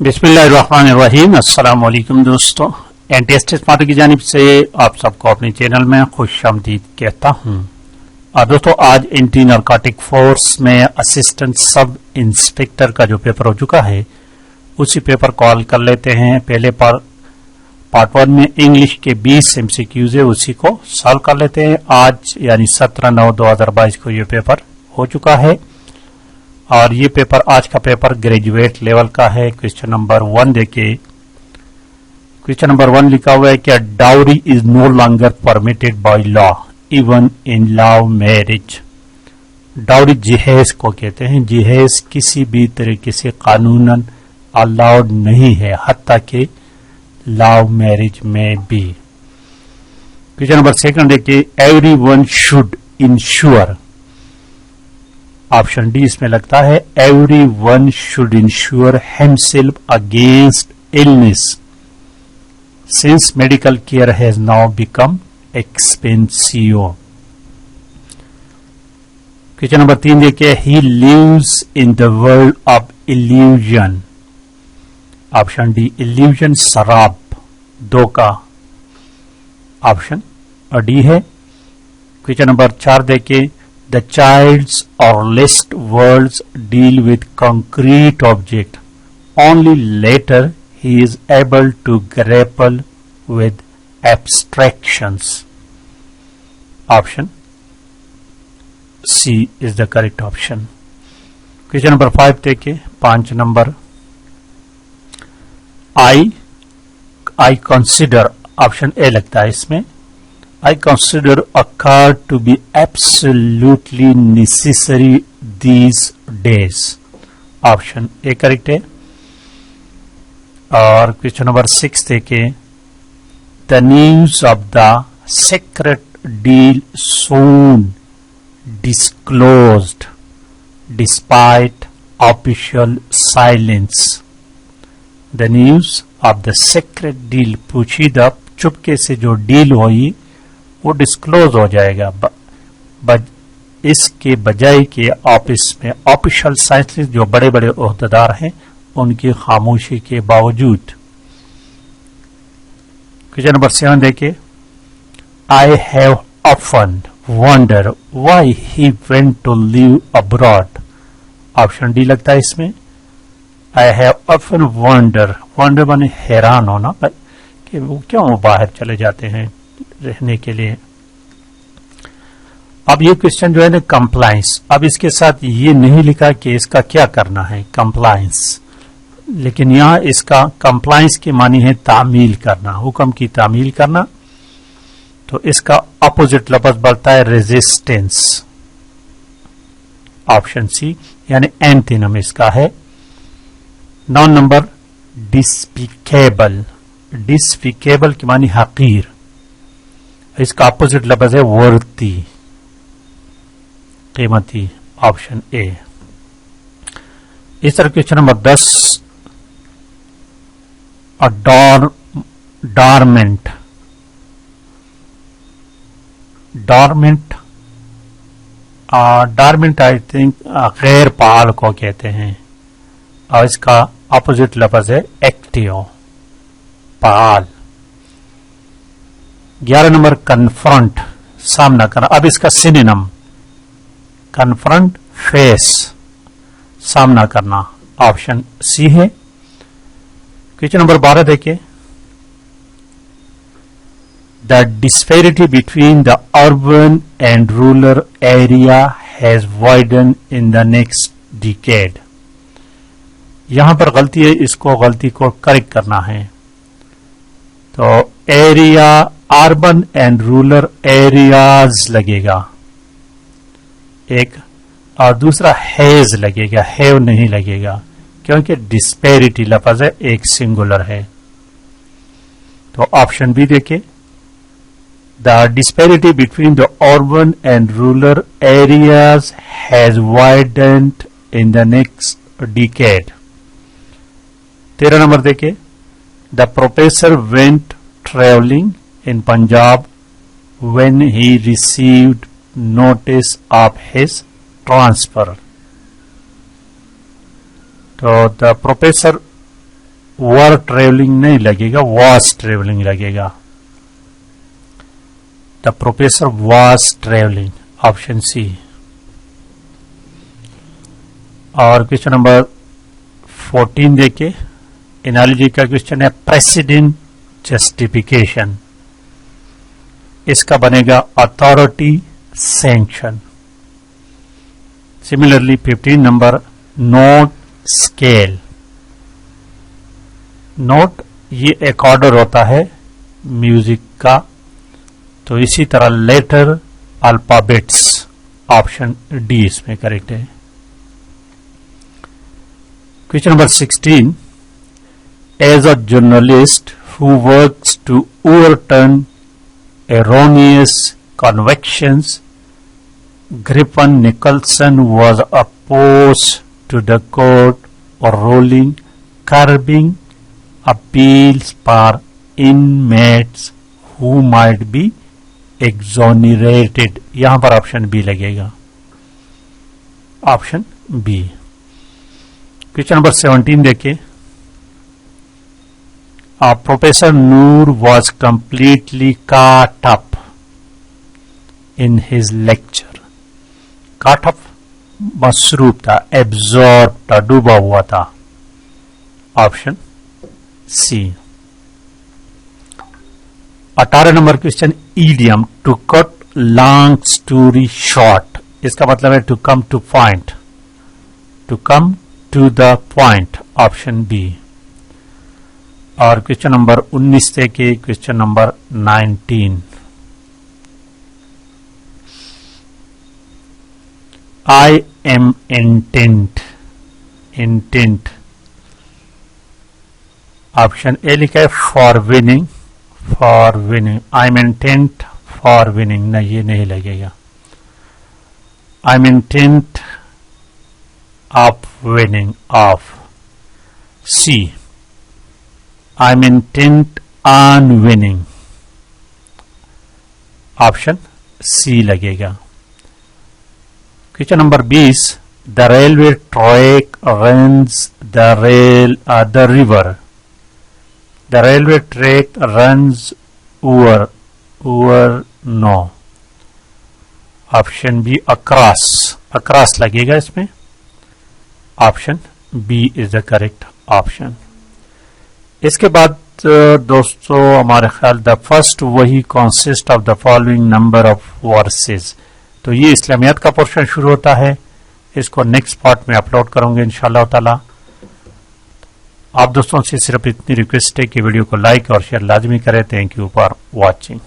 बिस्मिल्लाहिर्रहमानिर्रहीम। अस्सलाम वालेकुम दोस्तों, एनटीएस स्मार्ट की जानिब से आप सबको अपने चैनल में खुशामदीद कहता हूँ। और दोस्तों, आज एंटी नारकोटिक फोर्स में असिस्टेंट सब इंस्पेक्टर का जो पेपर हो चुका है उसी पेपर को हल कर लेते हैं। पहले पार्ट 1 में इंग्लिश के 20 एमसीक्यूज है, उसी को सॉल्व कर लेते हैं। आज यानी 17/9/2022 को ये पेपर हो चुका है और ये पेपर आज का पेपर ग्रेजुएट लेवल का है। क्वेश्चन नंबर 1 देखिए। क्वेश्चन नंबर 1 लिखा हुआ है कि dowry is no longer permitted by law even in love marriage. Dowry जहेज को कहते हैं। जहेज किसी भी तरीके से कानूनन अलाउड नहीं है, हत्ता कि लव मैरिज में भी। क्वेश्चन नंबर 2 देखिए। Everyone should insure, option D इसमें लगता है, everyone should insure himself against illness since medical care has now become expensive. Question number 3 देखिए। He lives in the world of illusion, option D illusion शराब 2 का option D है। Question number 4 देखिए। The child's or list words deal with concrete object. Only later he is able to grapple with abstractions. Option C is the correct option. Question number 5 देखिए। 5 number. I consider, option A लगता है इसमें, I consider a car to be absolutely necessary these days. Option A correct है। और question number 6 देखिए। The news of the secret deal soon disclosed despite official silence. The news of the secret deal, पूछीदा चुपके से जो deal हुई वो disclose हो जाएगा, इसके बजाय के ऑफिस में ऑफिशियल साइंटिस्ट जो बड़े बड़े ओहदेदार हैं उनकी खामोशी के बावजूद। क्वेश्चन नंबर 7 देखिए। I have often wonder why he went to live abroad, option D लगता है इसमें। आई हैव ऑफन वंडर माने हैरान होना कि वो क्यों बाहर चले जाते हैं रहने के लिए। अब ये क्वेश्चन जो है ना कंप्लायंस, अब इसके साथ ये नहीं लिखा कि इसका क्या करना है कंप्लायंस, लेकिन यहां इसका कंप्लायंस की मानी है तामील करना, हुक्म की तामील करना। तो इसका अपोजिट लफ्ज बढ़ता है रेजिस्टेंस, ऑप्शन सी यानी एंटीनम इसका है। 9 नंबर। डिस्पिकेबल, डिस्पिकेबल की मानी हकीर, इसका अपोजिट लफ्ज है वर्ती, कीमती, ऑप्शन ए। इस तरह question number 10। Dormant, dormant I think गैर पाल को कहते हैं और इसका अपोजिट लफ्ज है एक्टिव, पाल। 11 नंबर। कन्फ्रंट, सामना करना। अब इसका सिनोनिम कन्फ्रंट फेस, सामना करना, ऑप्शन सी है। क्वेश्चन नंबर 12 देखिए। The disparity between the urban and rural area has widen in the next decade. यहां पर गलती है, इसको गलती को करेक्ट करना है। तो area urban and rural areas लगेगा एक, और दूसरा हैज लगेगा, हैव नहीं लगेगा, क्योंकि डिस्पैरिटी लफ्ज है, एक सिंगुलर है। तो ऑप्शन बी देखिए। The disparity between the urban and rural areas has widened in the next decade. 13 number देखिए। The professor went travelling in Punjab when he received notice of his transfer. So the professor were travelling नहीं लगेगा, was travelling लगेगा। The professor was travelling, option C. और question number 14 देखिए, analogy का question है president justification. इसका बनेगा authority sanction. Similarly 15 number note scale. Note ये एक ऑर्डर होता है म्यूजिक का, तो इसी तरह लेटर अल्फाबेट्स, ऑप्शन डी इसमें करेक्ट है। Question number 16. As a journalist who works to overturn erroneous convictions, Griffin Nicholson was opposed to the court ruling curbing appeals for inmates who might be exonerated. यहां पर option B लगेगा, option B. Question number 17 देखिए, professor Noor was completely caught up in his lecture. Caught up मसरूफ था, absorb था, डूबा हुआ था, option C. 18 number question, idiom to cut long story short. इसका मतलब है to come to point, to come to the point, option B. और क्वेश्चन नंबर 19 से के question number 19, I am intent. Intent option A लिखा है for winning, for winning. I am intent for winning, नहीं ये नहीं लगेगा। I am intent of winning, of C. I'm intent on winning, option C लगेगा। Question number 20, the railway track runs the river. The railway track runs over, over no, option B across, across लगेगा इसमें, option B is the correct option. इसके बाद दोस्तों हमारे ख्याल the first वही consist of the following number of versus. तो ये इस्लामियात का पोर्शन शुरू होता है, इसको नेक्स्ट पार्ट में अपलोड करूंगे इंशाअल्लाह ताला। आप दोस्तों से सिर्फ इतनी रिक्वेस्ट है कि वीडियो को लाइक और शेयर लाजमी करें। Thank you for watching.